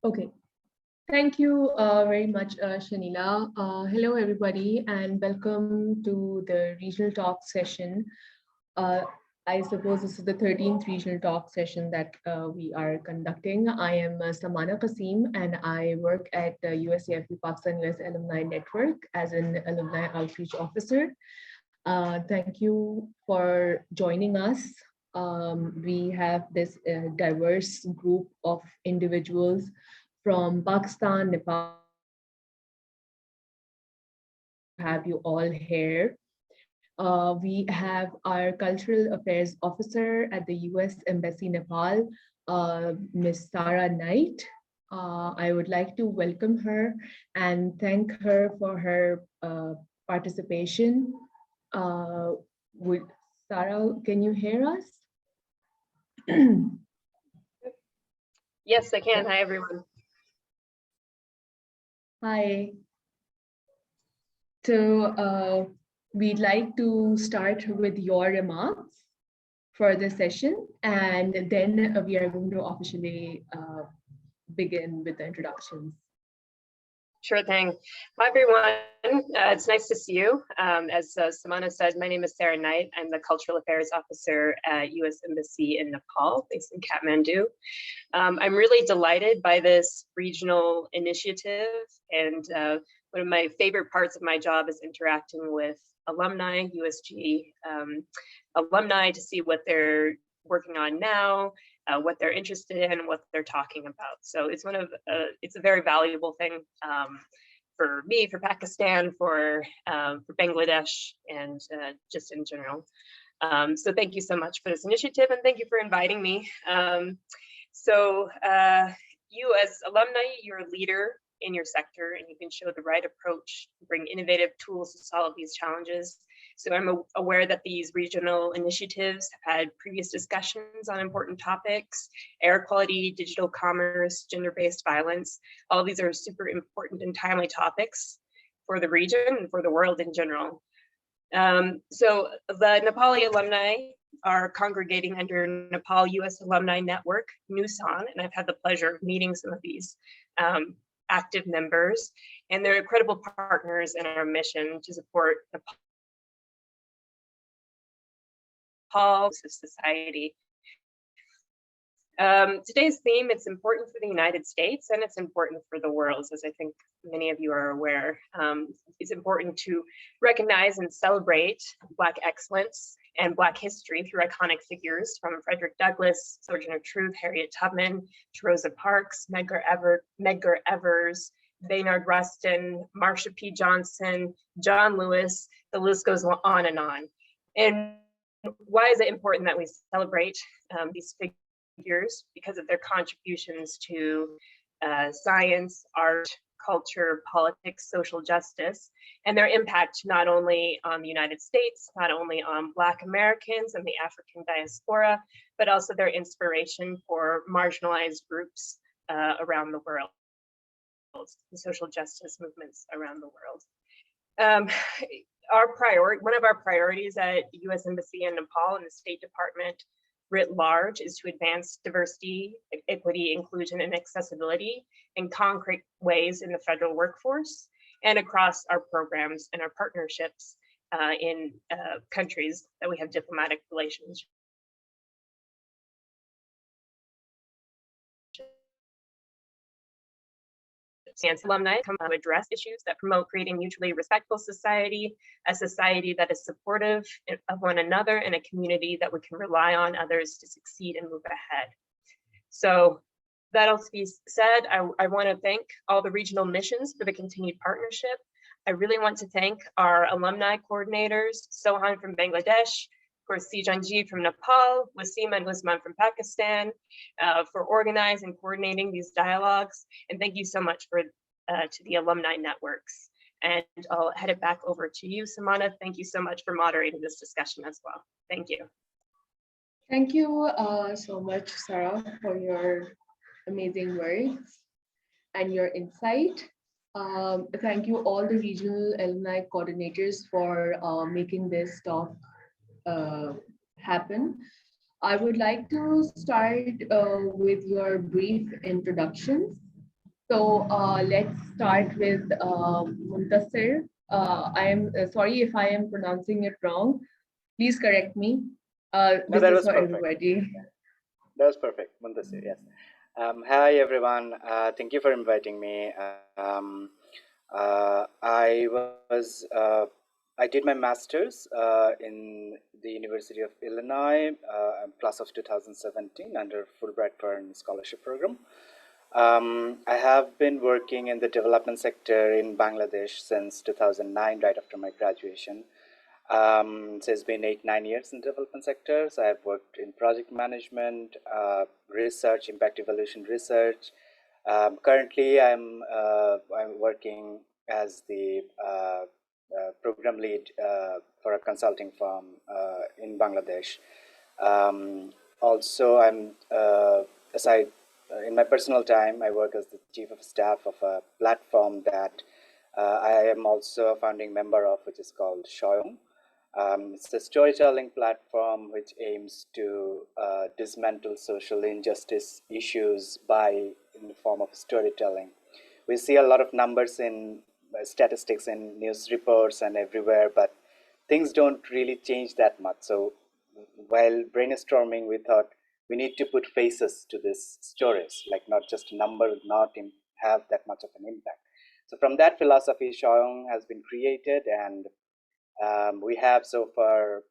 Okay, thank you very much, Shanila. Hello, everybody, and welcome to the regional talk session. Uh, I suppose this is the 13th regional talk session that we are conducting. I am Samana Qasim, and I work at the USAFU Pakistan-U.S Alumni Network as an alumni outreach officer. Thank you for joining us. We have this diverse group of individuals from Pakistan, Nepal, have you all here. We have our Cultural Affairs Officer at the US Embassy Nepal, Ms. Sarah Knight. I would like to welcome her and thank her for her participation. Uh, would, Sarah, can you hear us? Yes, I can. Hi, everyone. Hi. So we'd like to start with your remarks for the session, and then we are going to officially begin with the introductions. Sure thing. Hi, everyone. It's nice to see you. As Samana said, my name is Sarah Knight. I'm the Cultural Affairs Officer at U.S. Embassy in Nepal, based in Kathmandu. I'm really delighted by this regional initiative, and one of my favorite parts of my job is interacting with alumni, USG alumni, to see what they're working on now, what they're interested in, what they're talking about. So it's it's a very valuable thing for me, for Pakistan, for Bangladesh, and just in general. So thank you so much for this initiative, and thank you for inviting me. So you as alumni, you're a leader in your sector, and you can show the right approach, bring innovative tools to solve these challenges. So I'm aware that these regional initiatives have had previous discussions on important topics: air quality, digital commerce, gender-based violence. All of these are super important and timely topics for the region and for the world in general. So the Nepali alumni are congregating under Nepal-U.S. Alumni Network, NUSAN, and I've had the pleasure of meeting some of these active members, and they're incredible partners in our mission to support Nepal society. Today's theme, it's important for the United States and it's important for the world, as I think many of you are aware. It's important to recognize and celebrate Black excellence and Black history through iconic figures from Frederick Douglass, Sojourner Truth, Harriet Tubman, to Rosa Parks, Medgar Evers, Bayard Rustin, Marsha P. Johnson, John Lewis, the list goes on and on. And why is it important that we celebrate these figures? Because of their contributions to science, art, culture, politics, social justice, and their impact not only on the United States, not only on Black Americans and the African diaspora, but also their inspiration for marginalized groups around the world, the social justice movements around the world. One of our priorities at U.S. Embassy in Nepal and the State Department writ large is to advance diversity, equity, inclusion, and accessibility in concrete ways in the federal workforce and across our programs and our partnerships in countries that we have diplomatic relations. Alumni come to address issues that promote creating mutually respectful society, a society that is supportive of one another, and a community that we can rely on others to succeed and move ahead. So that all to be said, I want to thank all the regional missions for the continued partnership. I really want to thank our alumni coordinators, Sohan from Bangladesh, of course, Sijanji from Nepal, Wasim and Usman from Pakistan, for organizing and coordinating these dialogues. And thank you so much to the alumni networks. And I'll head it back over to you, Samana. Thank you so much for moderating this discussion as well. Thank you. Thank you so much, Sarah, for your amazing words and your insight. Thank you all the regional alumni coordinators for making this talk happen. I would like to start with your brief introductions. So let's start with Muntasir. I am sorry if I am pronouncing it wrong. Please correct me. No, This that is was for perfect. everybody. That was perfect, Mundasir, yes. Hi, everyone. Thank you for inviting me. I did my master's in the University of Illinois, class of 2017, under Fulbright Foreign Scholarship Program. I have been working in the development sector in Bangladesh since 2009, right after my graduation. So it's been 8, 9 years in development sectors. I've worked in project management, research, impact evaluation research. Currently, I'm working as the program lead for a consulting firm in Bangladesh. Also, aside in my personal time, I work as the chief of staff of a platform that I am also a founding member of, which is called Shoyong. It's a storytelling platform which aims to dismantle social injustice issues in the form of storytelling. We see a lot of numbers in statistics in news reports and everywhere, but things don't really change that much. So while brainstorming, we thought we need to put faces to these stories, like not just a number would not have that much of an impact. So from that philosophy, Shoyong has been created, and we have so far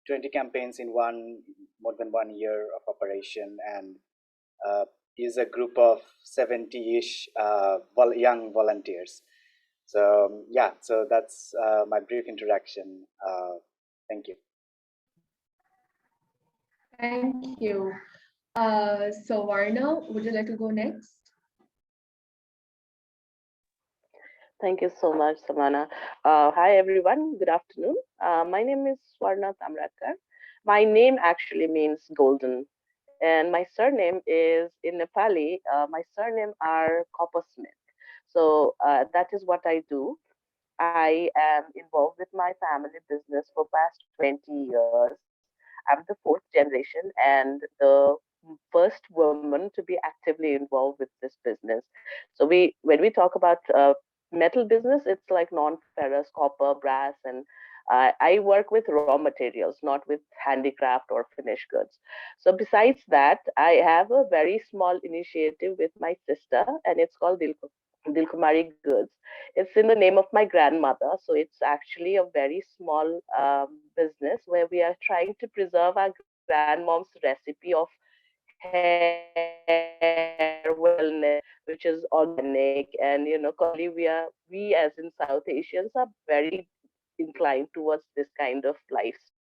20 campaigns in more than 1 year of operation, and uh, is a group of 70-ish young volunteers. So yeah, so that's my brief introduction. Thank you. Thank you. So Varna, would you like to go next? Thank you so much, Samana. Hi, everyone. Good afternoon. My name is Swarna Amrakar. My name actually means golden, and my surname is in Nepali. My surname are coppersmith. So that is what I do. I am involved with my family business for past 20 years. I'm the fourth generation and the first woman to be actively involved with this business. So when we talk about metal business, it's like non-ferrous, copper, brass, and I work with raw materials, not with handicraft or finished goods. So besides that, I have a very small initiative with my sister, and it's called Dilkumari Goods. It's in the name of my grandmother, so it's actually a very small business where we are trying to preserve our grandmom's recipe of hair wellness, which is organic. And culturally, we as in South Asians are very inclined towards this kind of lifestyle.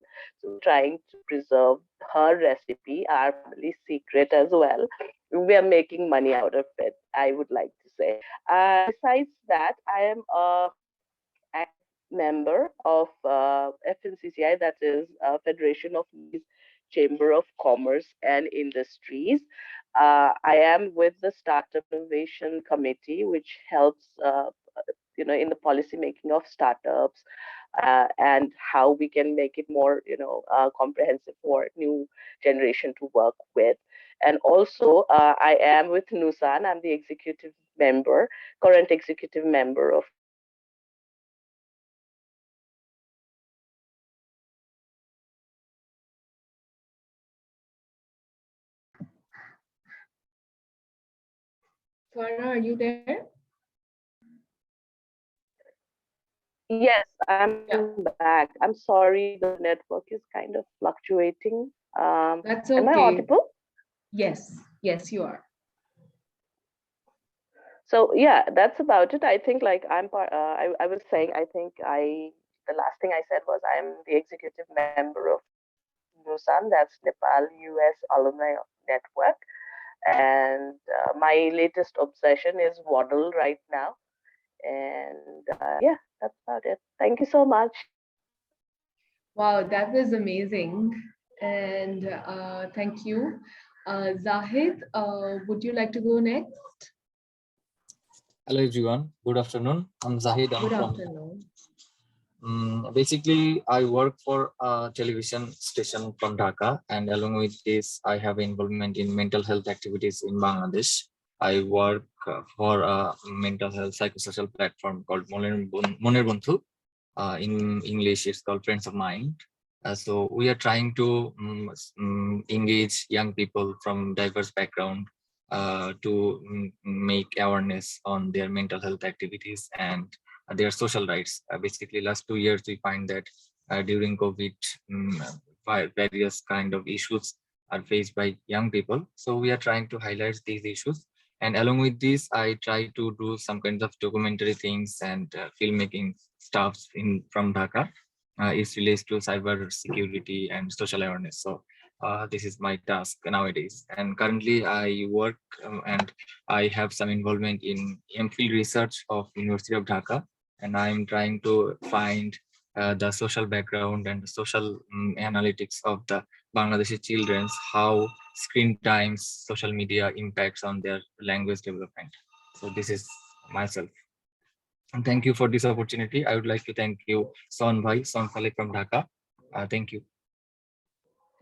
So we are trying to preserve her recipe, our family secret as well. We are making money out of it, I would like to say. Besides that, I am a active member of FNCCI, that is Federation of Lee's Chamber of Commerce and Industries. I am with the Startup Innovation Committee, which helps in the policy making of startups and how we can make it more comprehensive for new generation to work with. And also I am with Nusan. I'm the executive member, current executive member of Nusan, and Swarna, are you there? yes, I'm Yeah, back. I'm sorry, the network is kind of fluctuating. that's Am I okay. audible? Yes, yes, you are. So yeah, that's about it. I think like I was saying, I think the last thing I said was I'm the executive member of NUSAN, that's Nepal-U.S. Alumni Network. And my latest obsession is Waddle right now. And yeah, that's about it. Thank you so much. Wow, that was amazing. And thank you. Zahid, would you like to go next? Hello everyone, good afternoon. I'm Zahid. I'm Good from afternoon. basically I work for a television station from Dhaka, and along with this I have involvement in mental health activities in Bangladesh. I work for a mental health psychosocial platform called Moner Bondhu. In English, it's called Friends of Mind. So we are trying to engage young people from diverse background to make awareness on their mental health activities and their social rights. Basically, last 2 years, we find that during COVID, various kind of issues are faced by young people. So we are trying to highlight these issues. And along with this, I try to do some kinds of documentary things and filmmaking stuffs from Dhaka. It relates to cyber security and social awareness. So this is my task nowadays. And currently I work and I have some involvement in MPhil research of University of Dhaka. And I'm trying to find the social background and the social analytics of the Bangladeshi children, how screen times, social media impacts on their language development. So this is myself. And thank you for this opportunity. I would like to thank you, Son Khale from Dhaka. Thank you.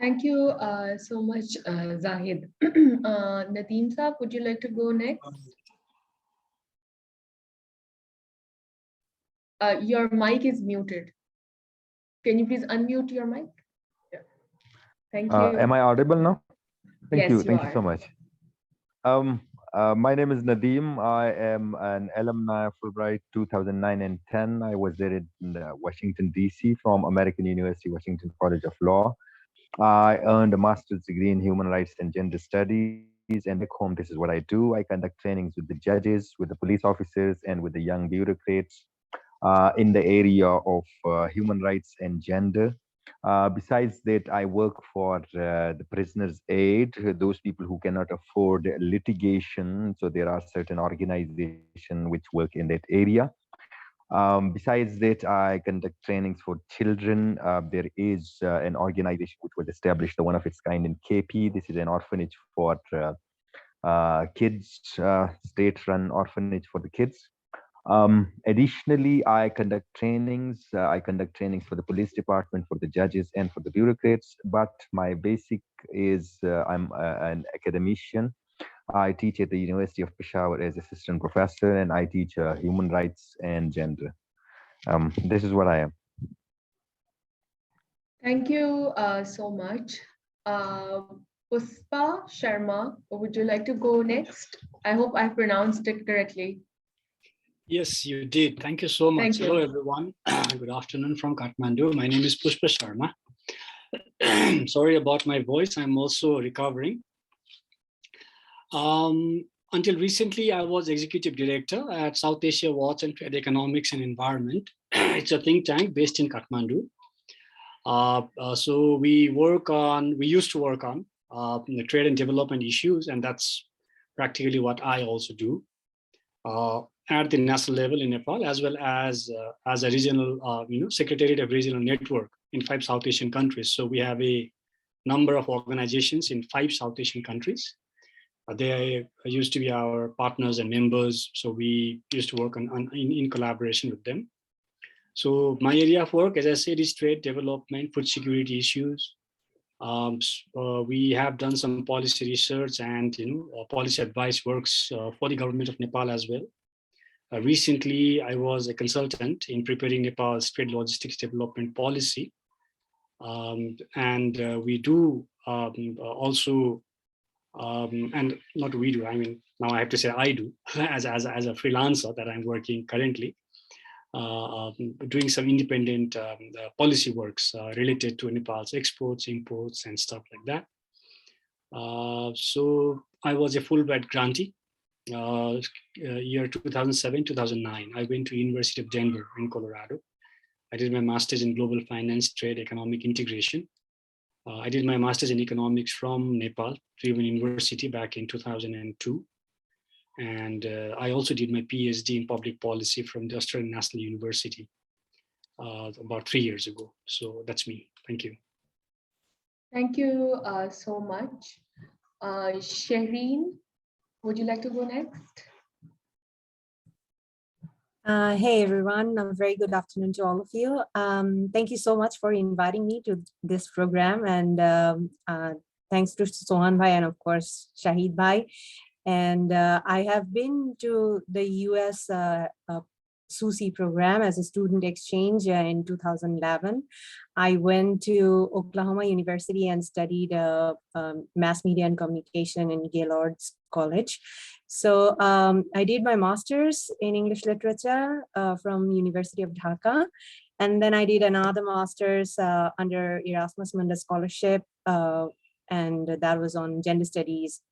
Thank you so much, Zahid. Nadeem Saab, would you like to go next? Your mic is muted. Can you please unmute your mic? Yeah. Thank you. Am I audible now? Thank Yes, you. you Thank are. you so much. My name is Nadeem. I am an alumni of Fulbright 2009 and 10. I was there in Washington, D.C. from American University, Washington College of Law. I earned a master's degree in human rights and gender studies. And back home, this is what I do. I conduct trainings with the judges, with the police officers, and with the young bureaucrats in the area of human rights and gender. Besides that, I work for the prisoners' aid, those people who cannot afford litigation. So there are certain organizations which work in that area. Besides that, I conduct trainings for children. There is an organization which was established, the one of its kind in KP. This is an orphanage for kids, state-run orphanage for the kids. Additionally, I conduct trainings. I conduct trainings for the police department, for the judges, and for the bureaucrats. But my basic is I'm an academician. I teach at the University of Peshawar as assistant professor, and I teach human rights and gender. This is what I am. Thank you so much. Puspa Sharma, would you like to go next? I hope I pronounced it correctly. Yes, you did. Thank you so much. Thank you. Hello, everyone. Good afternoon from Kathmandu. My name is Puspa Sharma. Sorry about my voice. I'm also recovering. Until recently, I was executive director at South Asia Watch and Trade Economics and Environment. It's a think tank based in Kathmandu. So we used to work on the trade and development issues, and that's practically what I also do at the national level in Nepal, as well as a regional, Secretariat of Regional Network in 5 South Asian countries. So we have a number of organizations in 5 South Asian countries. They used to be our partners and members. So we used to work in collaboration with them. So my area of work, as I said, is trade development, food security issues. We have done some policy research and policy advice works for the government of Nepal as well. Recently, I was a consultant in preparing Nepal's trade logistics development policy. And we do also, and not we do, I mean, now I have to say I do, as a freelancer that I'm working currently, doing some independent policy works related to Nepal's exports, imports, and stuff like that. So I was a Fulbright grantee. Year 2007, 2009, I went to University of Denver in Colorado. I did my master's in global finance, trade, economic integration. I did my master's in economics from Nepal, Tribhuvan University back in 2002. And I also did my PhD in public policy from the Australian National University about 3 years ago. So that's me. Thank you. Thank you so much. Shireen, would you like to go next? Hey, everyone. A very good afternoon to all of you. Thank you so much for inviting me to this program. And thanks to Sohan Bhai and, of course, Shahid Bhai. And I have been to the US SUSI program as a student exchange in 2011. I went to Oklahoma University and studied mass media and communication in Gaylord's College. So I did my master's in English literature from University of Dhaka. And then I did another master's under Erasmus Mundus Scholarship, and that was on gender studies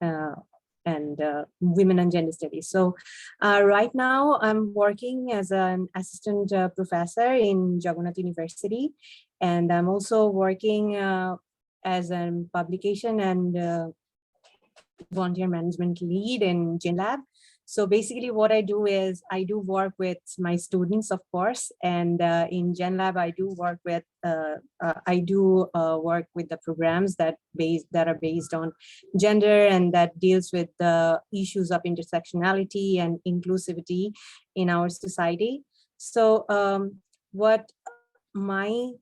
and women and gender studies. So right now I'm working as an assistant professor in Jagannath University, and I'm also working as a publication and volunteer management lead in GenLab. So basically what I do is I do work with my students, of course, and in GenLab I do work with the programs that are based on gender and that deals with the issues of intersectionality and inclusivity in our society. So what my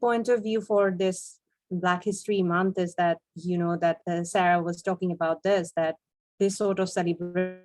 point of view for this Black History Month is that, you know, that Sarah was talking about that this sort of celebration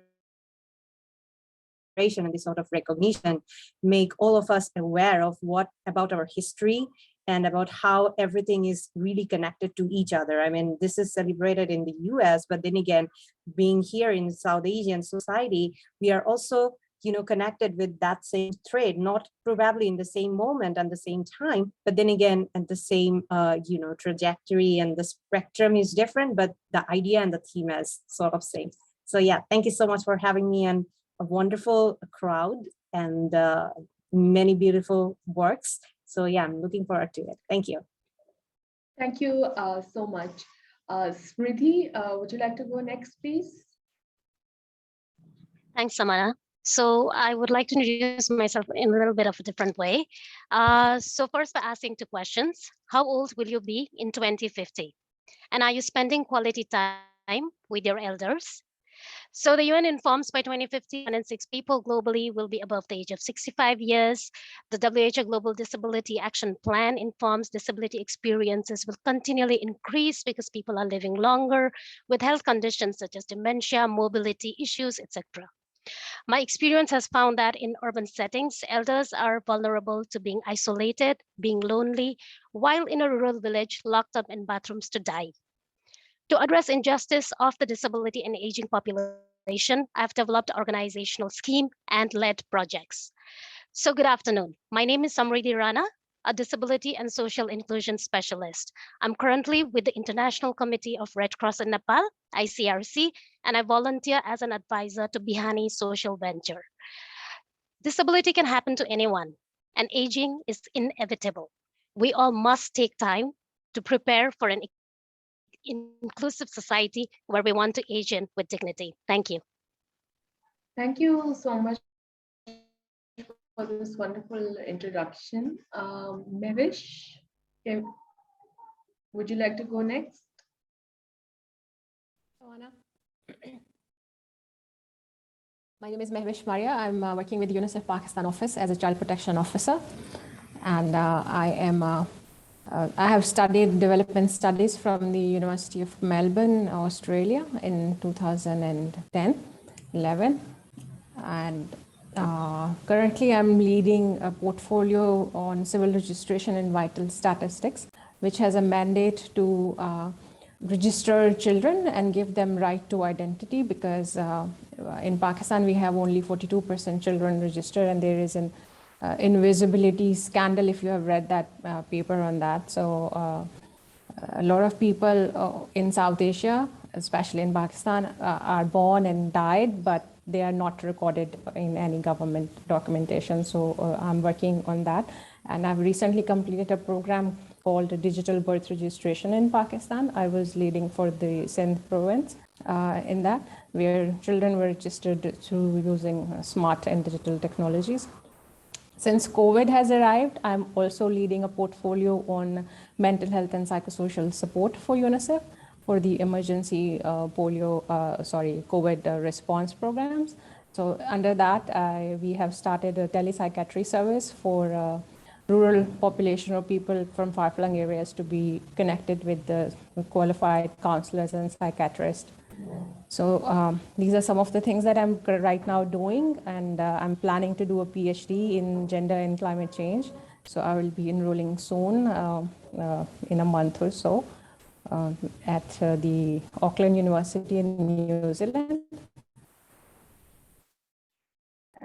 and this sort of recognition make all of us aware of what about our history and about how everything is really connected to each other. I mean, this is celebrated in the US, but then again, being here in South Asian society, we are also, you know, connected with that same thread, not probably in the same moment and the same time, but then again, at the same, you know, trajectory, and the spectrum is different, but the idea and the theme is sort of same. So yeah, thank you so much for having me, and a wonderful crowd and many beautiful works. So yeah, I'm looking forward to it. Thank you. Thank you so much. Smriti, would you like to go next, please? Thanks, Samana. So I would like to introduce myself in a little bit of a different way. So first, by asking two questions. How old will you be in 2050? And are you spending quality time with your elders? So the UN informs by 2050, 1 in 6 people globally will be above the age of 65 years. The WHO Global Disability Action Plan informs disability experiences will continually increase because people are living longer with health conditions such as dementia, mobility issues, etc. My experience has found that in urban settings, elders are vulnerable to being isolated, being lonely, while in a rural village, locked up in bathrooms to die. To address injustice of the disability and aging population, I've developed an organizational scheme and led projects. So good afternoon. My name is Samriti Rana, a disability and social inclusion specialist. I'm currently with the International Committee of Red Cross in Nepal, ICRC, and I volunteer as an advisor to Bihani Social Venture. Disability can happen to anyone, and aging is inevitable. We all must take time to prepare for an inclusive society where we want to age in with dignity. Thank you. Thank you so much for this wonderful introduction. Mevish, would you like to go next? My name is Mehwish Maria. I'm working with UNICEF Pakistan office as a child protection officer. And I have studied development studies from the University of Melbourne, Australia in 2010-11. And currently I'm leading a portfolio on civil registration and vital statistics, which has a mandate to register children and give them right to identity, because in Pakistan we have only 42% children registered, and there is an invisibility scandal, if you have read that paper on that. So a lot of people in South Asia, especially in Pakistan, are born and died, but they are not recorded in any government documentation. So I'm working on that. And I've recently completed a program called Digital Birth Registration in Pakistan. I was leading for the Sindh province in that, where children were registered through using smart and digital technologies. Since COVID has arrived, I'm also leading a portfolio on mental health and psychosocial support for UNICEF for the emergency COVID response programs. So under that, we have started a telepsychiatry service for rural population or people from far-flung areas to be connected with the qualified counselors and psychiatrists So these are some of the things that I'm right now doing, and I'm planning to do a PhD in gender and climate change. So I will be enrolling soon, in a month or so, at the Auckland University in New Zealand.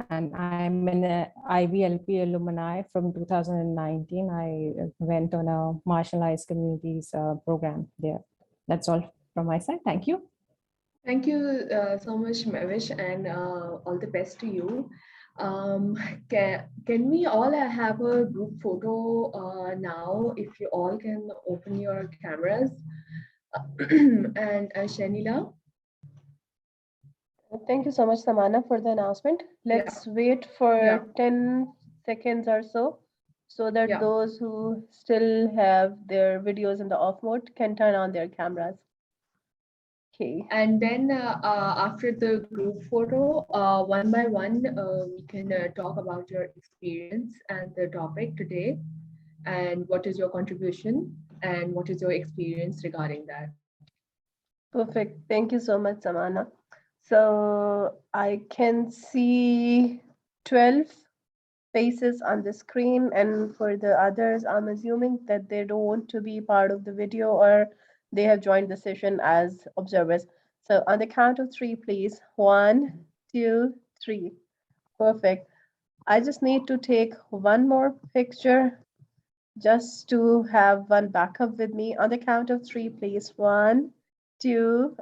And I'm an IBLP alumni from 2019. I went on a marginalized communities program there. That's all from my side. Thank you. Thank you so much, Mavish, and all the best to you. Can we all have a group photo now? If you all can open your cameras. And Shanila? Thank you so much, Samana, for the announcement. Let's wait for 10 seconds or so that those who still have their videos in the off mode can turn on their cameras. Okay. And then after the group photo, one by one, we can talk about your experience and the topic today, and what is your contribution, and what is your experience regarding that. Perfect. Thank you so much, Samana. So I can see 12 faces on the screen, and for the others, I'm assuming that they don't want to be part of the video or they have joined the session as observers. So on the count of three, please. 1, 2, 3. Perfect. I just need to take one more picture just to have one backup with me. On the count of three, please. 1, 2,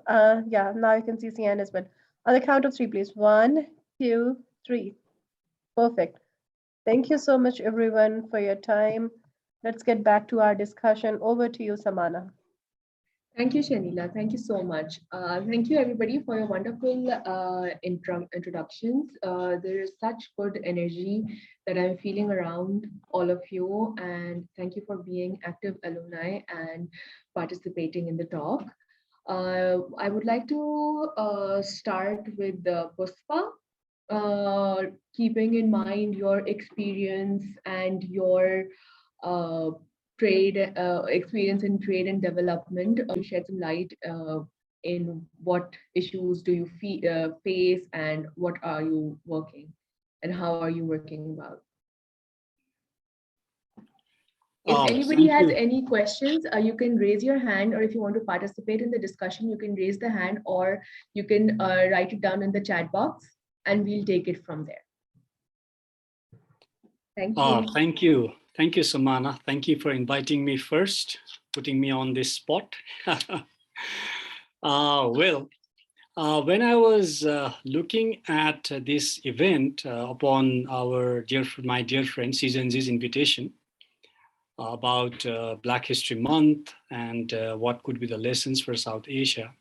yeah, now you can see Sian as well. On the count of three, please. 1, 2, 3. Perfect. Thank you so much, everyone, for your time. Let's get back to our discussion. Over to you, Samana. Thank you, Shanila. Thank you so much. Thank you, everybody, for your wonderful introductions. There is such good energy that I'm feeling around all of you. And thank you for being active alumni and participating in the talk. I would like to start with Puspa, keeping in mind your experience and your trade experience in trade and development. Shed some light in what issues do you face, and what are you working, and how are you working about? If anybody has any questions, you can raise your hand, or if you want to participate in the discussion, you can raise the hand, or you can write it down in the chat box, and we'll take it from there. Thank you. Thank you. Thank you, Samana. Thank you for inviting me first, putting me on this spot. When I was looking at this event upon my dear friend Season's invitation about Black History Month and what could be the lessons for South Asia,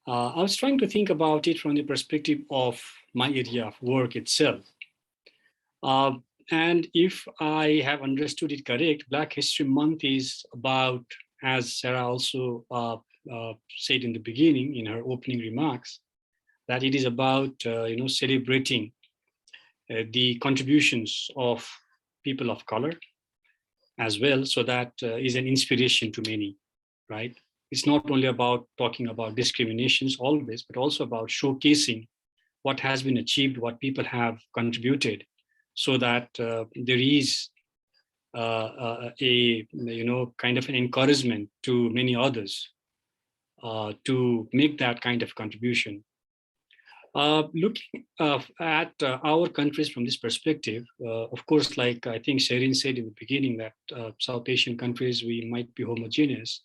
I was trying to think about it from the perspective of my area of work itself. And if I have understood it correct, Black History Month is about, as Sarah also said in the beginning in her opening remarks, that it is about celebrating the contributions of people of color as well. So that is an inspiration to many, right? It's not only about talking about discriminations always, but also about showcasing what has been achieved, what people have contributed, so that there is a kind of an encouragement to many others to make that kind of contribution. Looking at our countries from this perspective, of course, like I think Sherin said in the beginning, that South Asian countries, we might be homogeneous.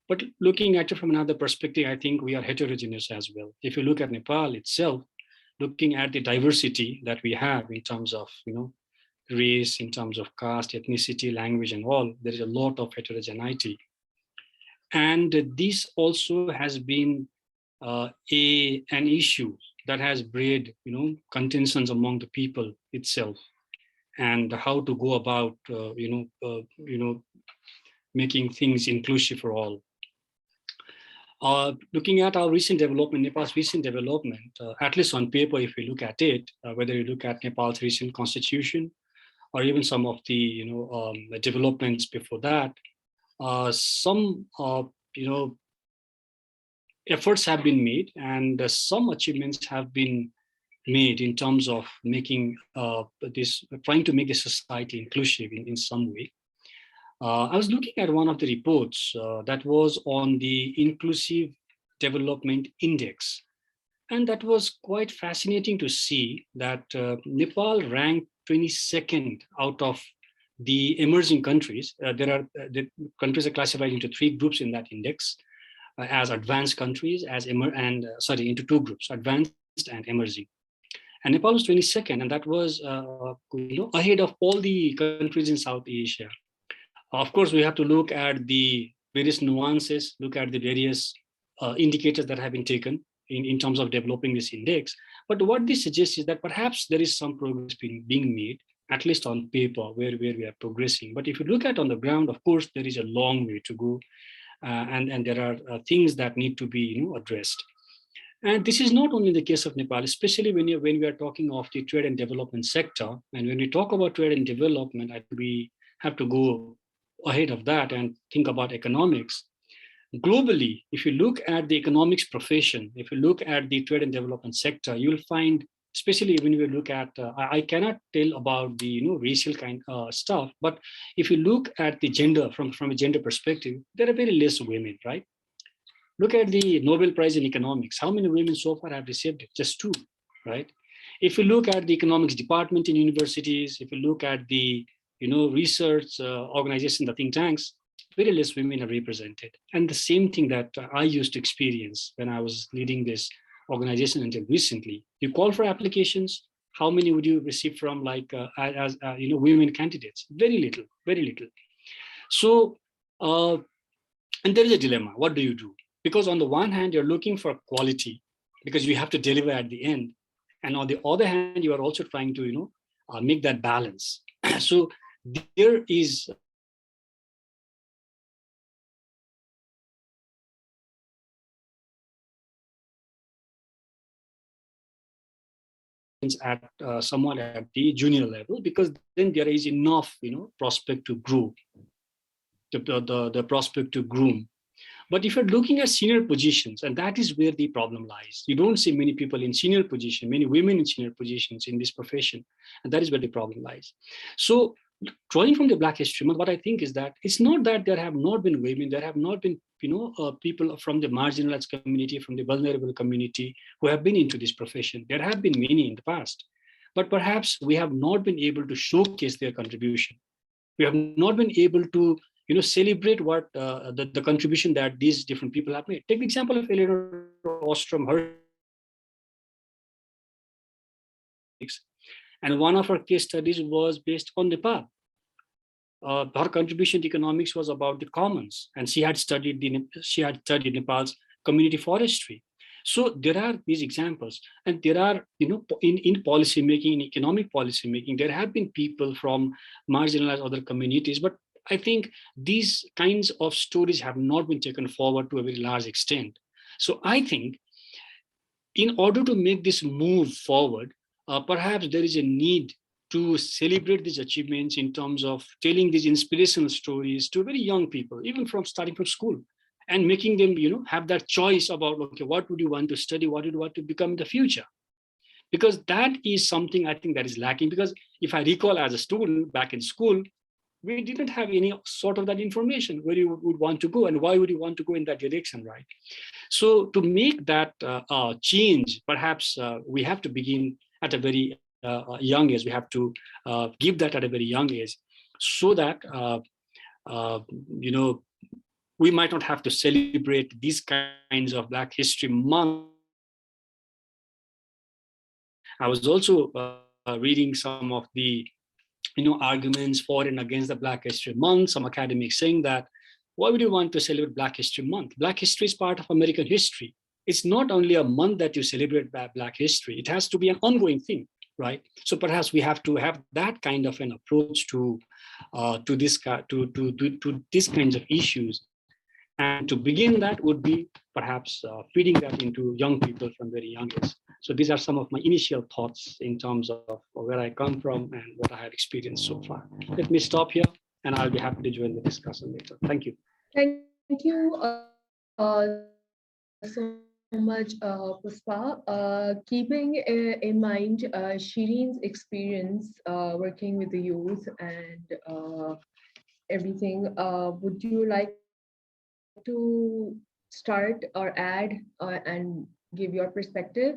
But looking at it from another perspective, I think we are heterogeneous as well. If you look at Nepal itself, looking at the diversity that we have in terms of race, in terms of caste, ethnicity, language, and all, there is a lot of heterogeneity. And this also has been an issue that has bred contentions among the people itself, and how to go about making things inclusive for all. Looking at our recent development, Nepal's recent development, at least on paper, if we look at it, whether you look at Nepal's recent constitution, or even some of the developments before that, some efforts have been made, and some achievements have been made in terms of making trying to make the society inclusive in some way. I was looking at one of the reports that was on the Inclusive Development Index. And that was quite fascinating to see that Nepal ranked 22nd out of the emerging countries. The countries are classified into 3 groups in that index, as advanced countries, into 2 groups, advanced and emerging. And Nepal was 22nd, and that was ahead of all the countries in South Asia. Of course, we have to look at the various nuances, look at the various indicators that have been taken in terms of developing this index. But what this suggests is that perhaps there is some progress being made, at least on paper, where we are progressing. But if you look at on the ground, of course, there is a long way to go. And there are things that need to be addressed. And this is not only the case of Nepal, especially when we are talking of the trade and development sector. And when we talk about trade and development, we have to go ahead of that and think about economics. Globally, if you look at the economics profession, if you look at the trade and development sector, you'll find, especially when we look at, I cannot tell about the racial kind stuff, but if you look at the gender from a gender perspective, there are very less women, right? Look at the Nobel Prize in economics. How many women so far have received it? Just 2, right? If you look at the economics department in universities, if you look at the research organization, the think tanks, very less women are represented. And the same thing that I used to experience when I was leading this organization until recently. You call for applications, how many would you receive from women candidates? Very little, very little. So, and there is a dilemma. What do you do? Because on the one hand, you're looking for quality because you have to deliver at the end. And on the other hand, you are also trying to, make that balance. So there is at somewhat at the junior level, because then there is enough, prospect to grow, the prospect to groom. But if you're looking at senior positions, and that is where the problem lies, you don't see many people in senior position, many women in senior positions in this profession, and that is where the problem lies. So drawing from the Black History Month, what I think is that it's not that there have not been women, there have not been people from the marginalized community, from the vulnerable community who have been into this profession. There have been many in the past, but perhaps we have not been able to showcase their contribution. We have not been able to celebrate what the contribution that these different people have made. Take the example of Eleanor Ostrom, and one of her case studies was based on Nepal. Her contribution to economics was about the commons, and she had studied Nepal's community forestry. So there are these examples, and there are in policy making, in economic policy making, there have been people from marginalized other communities, but I think these kinds of stories have not been taken forward to a very large extent. So I think in order to make this move forward, perhaps there is a need to celebrate these achievements in terms of telling these inspirational stories to very young people, even from starting from school, and making them have that choice about, okay, what would you want to study, what would you want to become in the future? Because that is something I think that is lacking. Because if I recall as a student back in school, we didn't have any sort of that information, where you would want to go and why would you want to go in that direction, right? So to make that change, perhaps we have to begin at a very young age. We have to give that at a very young age, so that we might not have to celebrate these kinds of Black History Month. I was also reading some of the arguments for and against the Black History Month. Some academics saying that, why would you want to celebrate Black History Month? Black history is part of American history. It's not only a month that you celebrate Black history. It has to be an ongoing thing, right? So perhaps we have to have that kind of an approach to these kinds of issues. And to begin that would be perhaps feeding that into young people from very young age. So these are some of my initial thoughts in terms of where I come from and what I have experienced so far. Let me stop here, and I'll be happy to join the discussion later. Thank you. Thank you, Samana. so much, Puspa. Keeping in mind Shireen's experience working with the youth and everything, would you like to start or add and give your perspective?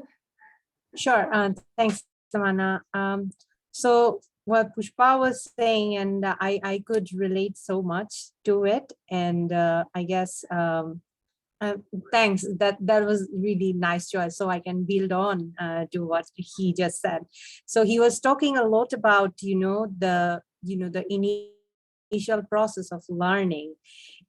Sure. Thanks, Samana. So what Pushpa was saying, and I could relate so much to it. And I guess thanks. That was really nice choice. So I can build on to what he just said. So he was talking a lot about the initial process of learning.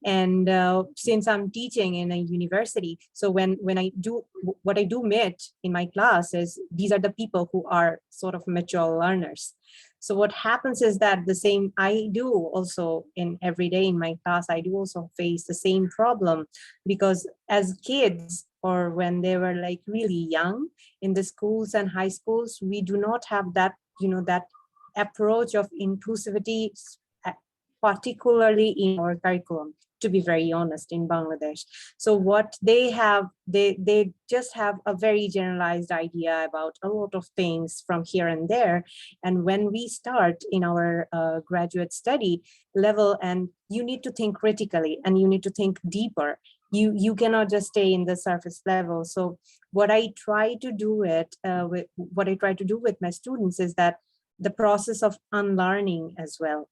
And since I'm teaching in a university, so when I do what I do meet in my class is these are the people who are sort of mature learners. So what happens is that the same I do also in every day in my class, I do also face the same problem, because as kids or when they were like really young in the schools and high schools, we do not have that that approach of inclusivity, particularly in our curriculum, to be very honest, in Bangladesh. So what they have, they just have a very generalized idea about a lot of things from here and there. And when we start in our graduate study level, and you need to think critically and you need to think deeper, you cannot just stay in the surface level. So what I try to do with my students is that the process of unlearning as well,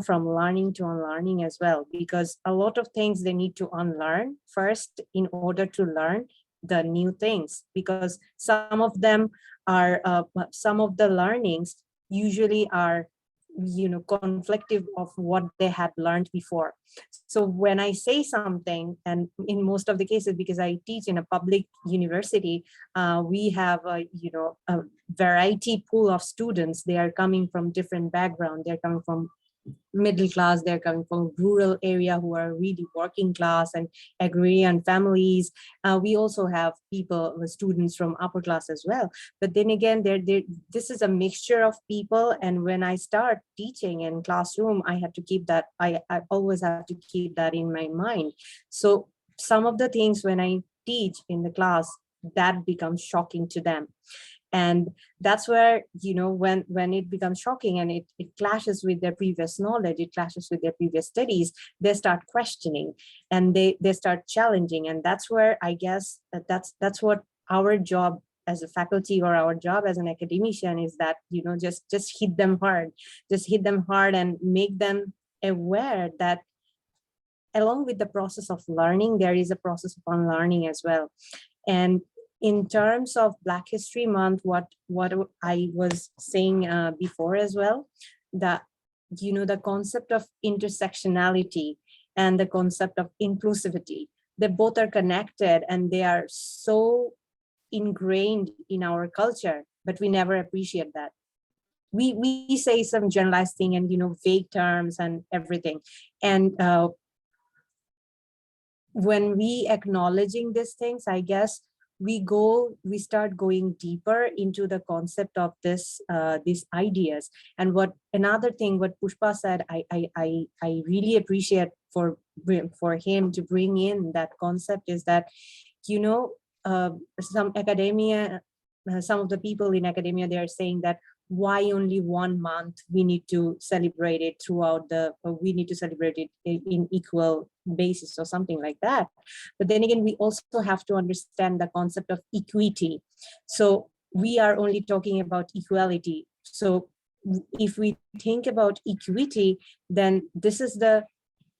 from learning to unlearning as well, because a lot of things they need to unlearn first in order to learn the new things, because some of them are some of the learnings usually are conflictive of what they had learned before. So when I say something, and in most of the cases, because I teach in a public university, we have a variety pool of students. They are coming from different background. They're coming from middle class, they're coming from rural area who are really working class and agrarian families. We also have students from upper class as well. But then again, this is a mixture of people. And when I start teaching in classroom, I have to keep that, I always have to keep that in my mind. So some of the things when I teach in the class, that becomes shocking to them. And that's where, when it becomes shocking and it clashes with their previous knowledge, it clashes with their previous studies, they start questioning and they start challenging. And that's where I guess that's what our job as a faculty or our job as an academician is, that, just hit them hard and make them aware that along with the process of learning, there is a process of unlearning as well. And in terms of Black History Month, what I was saying before as well, that the concept of intersectionality and the concept of inclusivity, they both are connected and they are so ingrained in our culture, but we never appreciate that. We say some generalized thing and vague terms and everything, and when we acknowledging these things, I guess we start going deeper into the concept of these ideas. And another thing what Pushpa said, I really appreciate for him to bring in that concept, is that some of the people in academia, they are saying that why only 1 month, we need to celebrate it we need to celebrate it in equal basis or something like that. But then again, we also have to understand the concept of equity. So we are only talking about equality. So if we think about equity, then this is the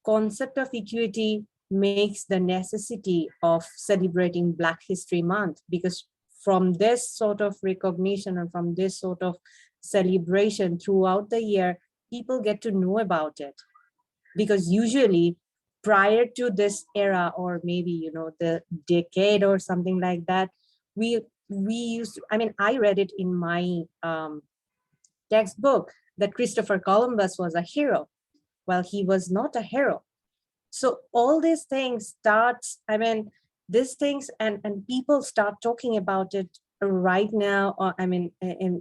concept of equity makes the necessity of celebrating Black History Month, because from this sort of recognition and from this sort of celebration throughout the year, people get to know about it. Because usually prior to this era, or maybe, the decade or something like that, we used to, I read it in my textbook that Christopher Columbus was a hero. Well, he was not a hero. So all these things these things and people start talking about it right now, or and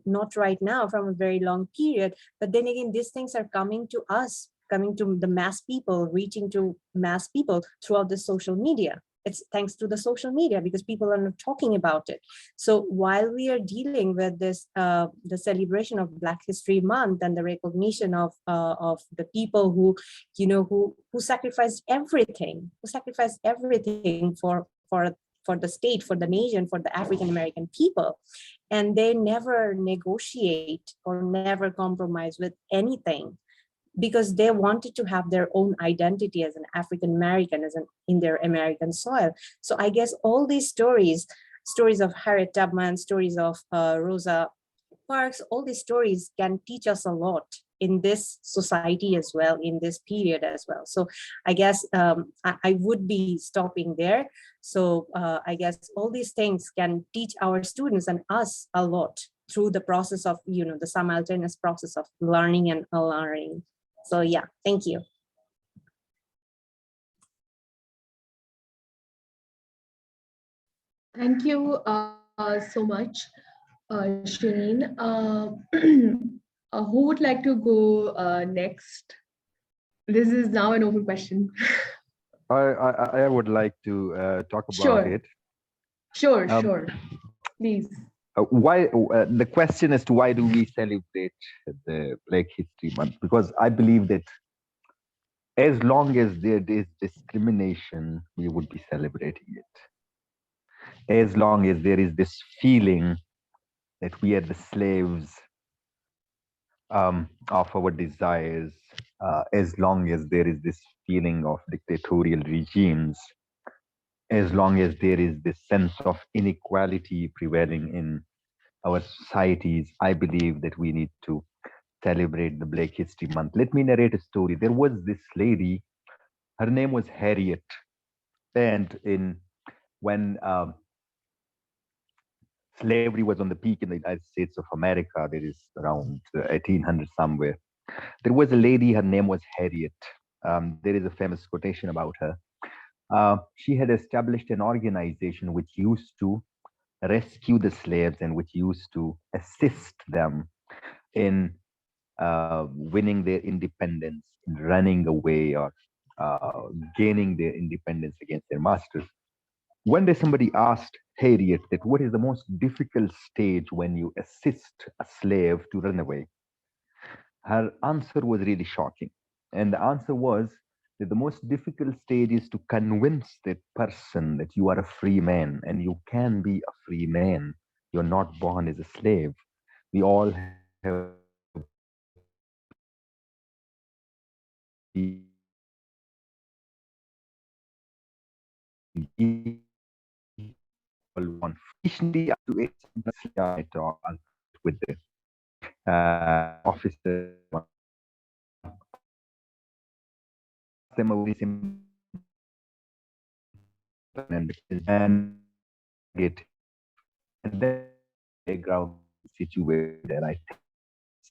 not right now, from a very long period. But then again, these things are coming to us, coming to the mass people, reaching to mass people throughout the social media. It's thanks to the social media because people are not talking about it. So while we are dealing with this, the celebration of Black History Month and the recognition of the people who, who sacrificed everything, for the state, for the nation, for the African American people, and they never negotiate or never compromise with anything, because they wanted to have their own identity as an African American, in their American soil. So I guess all these stories of Harriet Tubman, stories of Rosa Parks, all these stories can teach us a lot in this society as well, in this period as well. So I guess I would be stopping there. So I guess all these things can teach our students and us a lot through the process of, the simultaneous process of learning and unlearning. So yeah, thank you. Thank you so much, Shireen. Who would like to go next? This is now an open question. I would like to talk about it. Sure, sure. Please. Why the question as to why do we celebrate the Black History Month? Because I believe that as long as there is discrimination, we would be celebrating it. As long as there is this feeling that we are the slaves of our desires, as long as there is this feeling of dictatorial regimes, as long as there is this sense of inequality prevailing in our societies, I believe that we need to celebrate the Black History Month. Let me narrate a story. There was this lady, her name was Harriet, and when slavery was on the peak in the United States of America, there is around 1800 somewhere. There was a lady, her name was Harriet. There is a famous quotation about her. She had established an organization which used to rescue the slaves and which used to assist them in winning their independence, in running away or gaining their independence against their masters. One day somebody asked Harriet that what is the most difficult stage when you assist a slave to run away? Her answer was really shocking. And the answer was that the most difficult stage is to convince that person that you are a free man and you can be a free man. You're not born as a slave. We all have one with the officer them a very simple and get and then background situated and I think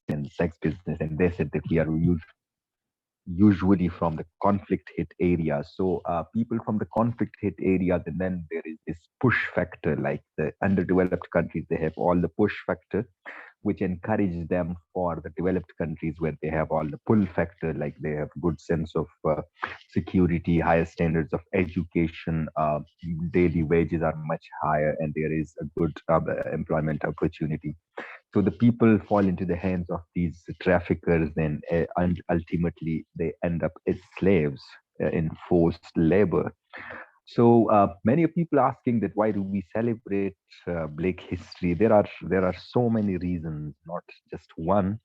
in sex business and they said that we are usually from the conflict hit areas. So people from the conflict hit areas, and then there is this push factor, like the underdeveloped countries, they have all the push factor, which encourages them for the developed countries where they have all the pull factor, like they have good sense of security, higher standards of education, daily wages are much higher, and there is a good employment opportunity. So the people fall into the hands of these traffickers, and ultimately they end up as slaves in forced labor. So many people asking that why do we celebrate Black history? There are so many reasons, not just one.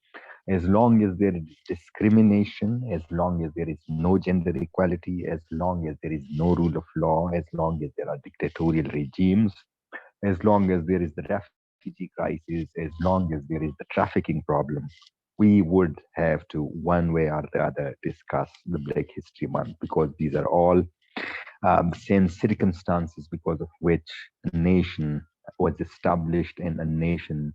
As long as there is discrimination, as long as there is no gender equality, as long as there is no rule of law, as long as there are dictatorial regimes, as long as there is the refugee crisis, as long as there is the trafficking problem, we would have to, one way or the other, discuss the Black History Month, because these are all same circumstances because of which a nation was established and a nation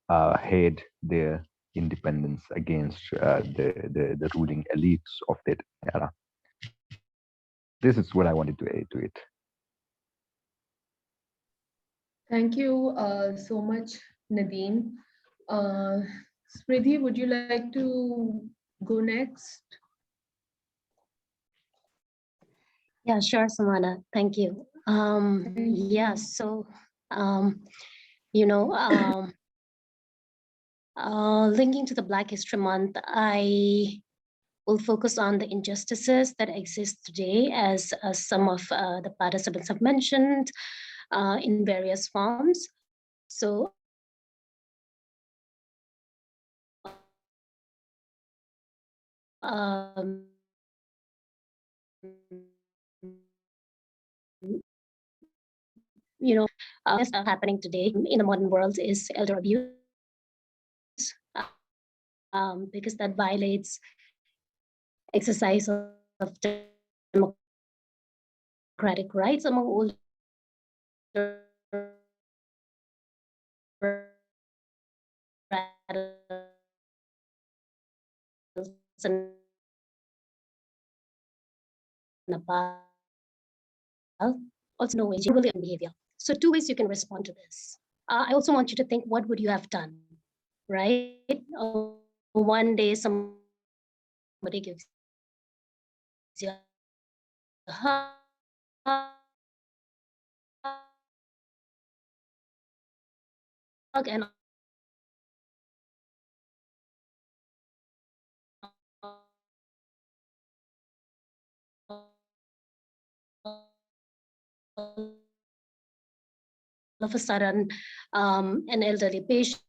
had their independence against the ruling elites of that era. This is what I wanted to add to it. Thank you so much, Nadine. Smriti, would you like to go next? Yeah, sure, Samana. Thank you. Yeah, so, you know, linking to the Black History Month, I will focus on the injustices that exist today, as some of the participants have mentioned, in various forms. So, you know, happening today in the modern world is elder abuse, because that violates exercise of democratic rights among older adults in Nepal. Also, no ways you really behavior. So, two ways you can respond to this. I also want you to think, what would you have done, right? One day somebody gives you a hug, and all of a sudden, an elderly patient